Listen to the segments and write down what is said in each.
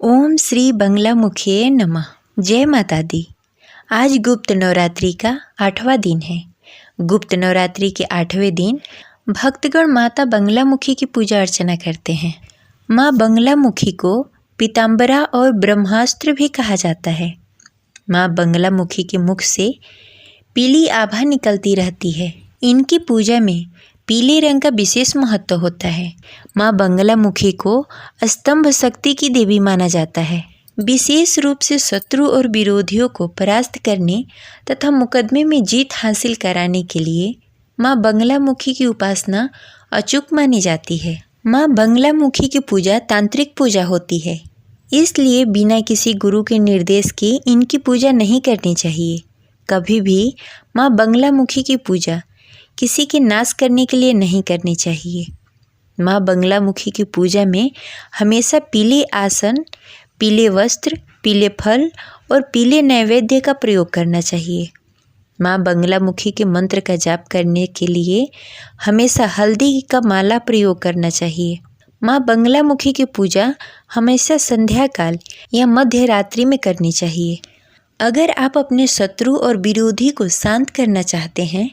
ओम श्री बंगलामुखिये नमः। जय माता दी। आज गुप्त नवरात्रि का 8वां दिन है। गुप्त नवरात्रि के 8वें दिन भक्तगण माता बंगलामुखी की पूजा अर्चना करते हैं। माँ बंगलामुखी को पीताम्बरा और ब्रह्मास्त्र भी कहा जाता है। माँ बंगलामुखी के मुख से पीली आभा निकलती रहती है। इनकी पूजा में पीले रंग का विशेष महत्व होता है। माँ बंगलामुखी को स्तंभ शक्ति की देवी माना जाता है। विशेष रूप से शत्रु और विरोधियों को परास्त करने तथा मुकदमे में जीत हासिल कराने के लिए माँ बंगलामुखी की उपासना अचूक मानी जाती है। माँ बंगलामुखी की पूजा तांत्रिक पूजा होती है, इसलिए बिना किसी गुरु के निर्देश के इनकी पूजा नहीं करनी चाहिए। कभी भी माँ बंगलामुखी की पूजा किसी के नाश करने के लिए नहीं करनी चाहिए। माँ बंगलामुखी की पूजा में हमेशा पीले आसन, पीले वस्त्र, पीले फल और पीले नैवेद्य का प्रयोग करना चाहिए। माँ बंगलामुखी के मंत्र का जाप करने के लिए हमेशा हल्दी का माला प्रयोग करना चाहिए। माँ बंगलामुखी की पूजा हमेशा संध्या काल या मध्य रात्रि में करनी चाहिए। अगर आप अपने शत्रु और विरोधी को शांत करना चाहते हैं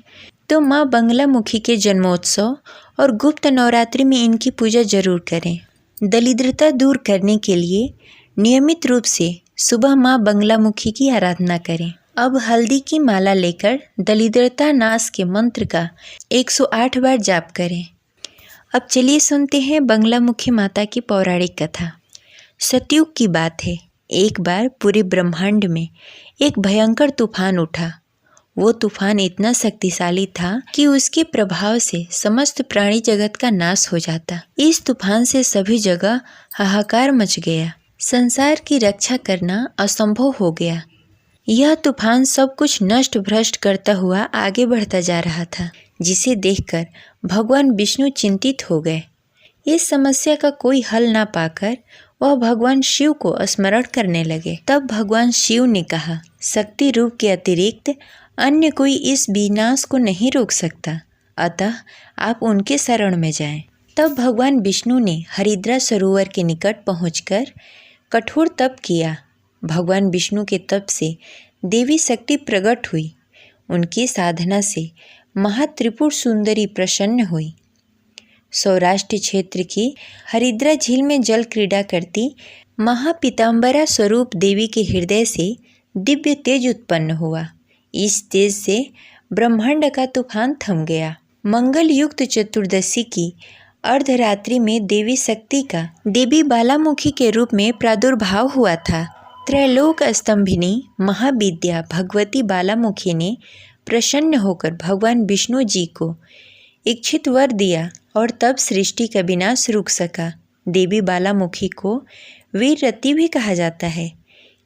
तो माँ बंगलामुखी के जन्मोत्सव और गुप्त नवरात्रि में इनकी पूजा जरूर करें। दरिद्रता दूर करने के लिए नियमित रूप से सुबह माँ बंगलामुखी की आराधना करें। अब हल्दी की माला लेकर दरिद्रता नाश के मंत्र का 108 बार जाप करें। अब चलिए सुनते हैं बंगलामुखी माता की पौराणिक कथा। सतयुग की बात है। एक बार पूरे ब्रह्मांड में एक भयंकर तूफान उठा। वो तूफान इतना शक्तिशाली था कि उसके प्रभाव से समस्त प्राणी जगत का नाश हो जाता। इस तूफान से सभी जगह हाहाकार मच गया। संसार की रक्षा करना असंभव हो गया। यह तूफान सब कुछ नष्ट भ्रष्ट करता हुआ आगे बढ़ता जा रहा था, जिसे देखकर भगवान विष्णु चिंतित हो गए। इस समस्या का कोई हल ना पाकर वह भगवान शिव को स्मरण करने लगे। तब भगवान शिव ने कहा, शक्ति रूप के अतिरिक्त अन्य कोई इस विनाश को नहीं रोक सकता, अतः आप उनके शरण में जाएं। तब भगवान विष्णु ने हरिद्रा सरोवर के निकट पहुंचकर कठोर तप किया। भगवान विष्णु के तप से देवी शक्ति प्रकट हुई। उनकी साधना से महात्रिपुर सुंदरी प्रसन्न हुई। सौराष्ट्र क्षेत्र की हरिद्रा झील में जल क्रीड़ा करती महापीताम्बरा स्वरूप देवी के हृदय से दिव्य तेज उत्पन्न हुआ। इस तेज से ब्रह्मांड का तूफान थम गया। मंगल युक्त चतुर्दशी की अर्धरात्रि में देवी शक्ति का देवी बालामुखी के रूप में प्रादुर्भाव हुआ था। त्रैलोक स्तंभिनी महाविद्या भगवती बालामुखी ने प्रसन्न होकर भगवान विष्णु जी को इच्छित वर दिया और तब सृष्टि का विनाश रुक सका। देवी बालामुखी को वीररती भी कहा जाता है,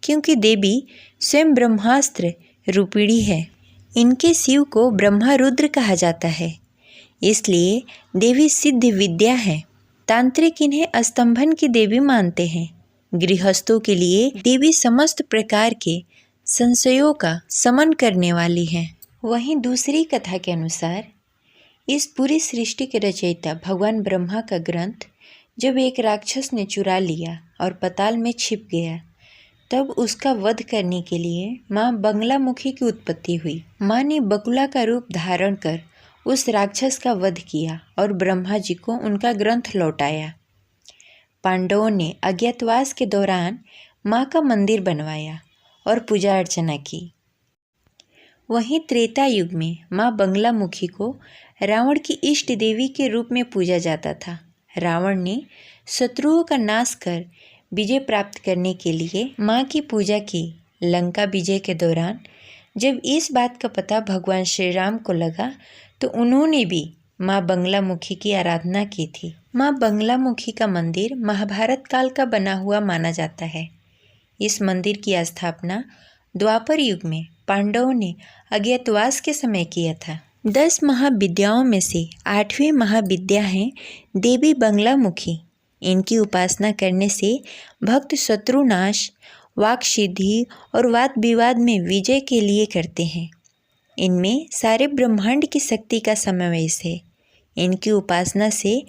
क्योंकि देवी स्वयं ब्रह्मास्त्र रूपिणी है। इनके शिव को ब्रह्मा रुद्र कहा जाता है, इसलिए देवी सिद्ध विद्या है। तांत्रिक इन्हें स्तंभन की देवी मानते हैं। गृहस्थों के लिए देवी समस्त प्रकार के संशयों का शमन करने वाली हैं। वहीं दूसरी कथा के अनुसार इस पूरी सृष्टि के रचयिता भगवान ब्रह्मा का ग्रंथ जब एक राक्षस ने चुरा लिया और पाताल में छिप गया, तब उसका वध करने के लिए माँ बंगलामुखी की उत्पत्ति हुई। माँ ने बकुला का रूप धारण कर उस राक्षस का वध किया और ब्रह्मा जी को उनका ग्रंथ लौटाया। पांडवों ने अज्ञातवास के दौरान माँ का मंदिर बनवाया और पूजा अर्चना की। वहीं त्रेता युग में माँ बंगलामुखी को रावण की इष्ट देवी के रूप में पूजा जाता था। रावण ने शत्रुओं का नाश कर विजय प्राप्त करने के लिए माँ की पूजा की। लंका विजय के दौरान जब इस बात का पता भगवान श्री राम को लगा तो उन्होंने भी माँ बंगलामुखी की आराधना की थी। माँ बंगलामुखी का मंदिर महाभारत काल का बना हुआ माना जाता है। इस मंदिर की स्थापना द्वापर युग में पांडवों ने अज्ञातवास के समय किया था। 10 महाविद्याओं में से 8वीं महाविद्या है देवी बंगलामुखी। इनकी उपासना करने से भक्त शत्रुनाश, वाक सिद्धि और वाद विवाद में विजय के लिए करते हैं। इनमें सारे ब्रह्मांड की शक्ति का समावेश है। इनकी उपासना से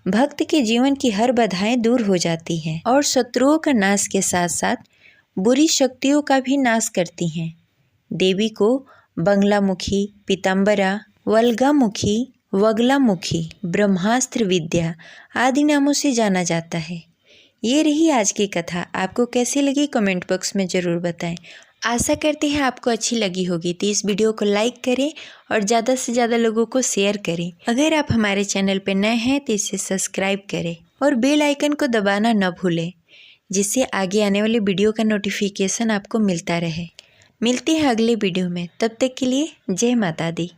भक्त के जीवन की हर बाधाएं दूर हो जाती हैं और शत्रुओं का नाश के साथ साथ बुरी शक्तियों का भी नाश करती हैं। देवी को बंगलामुखी, पीताम्बरा, वल्गामुखी, वगलामुखी, ब्रह्मास्त्र विद्या आदि नामों से जाना जाता है। ये रही आज की कथा। आपको कैसी लगी कमेंट बॉक्स में ज़रूर बताएं। आशा करते हैं आपको अच्छी लगी होगी, तो इस वीडियो को लाइक करें और ज़्यादा से ज़्यादा लोगों को शेयर करें। अगर आप हमारे चैनल पर नए हैं तो इसे सब्सक्राइब करें और बेल आइकन को दबाना न भूलें, जिससे आगे आने वाले वीडियो का नोटिफिकेशन आपको मिलता रहे। मिलते हैं अगले वीडियो में, तब तक के लिए जय माता दी।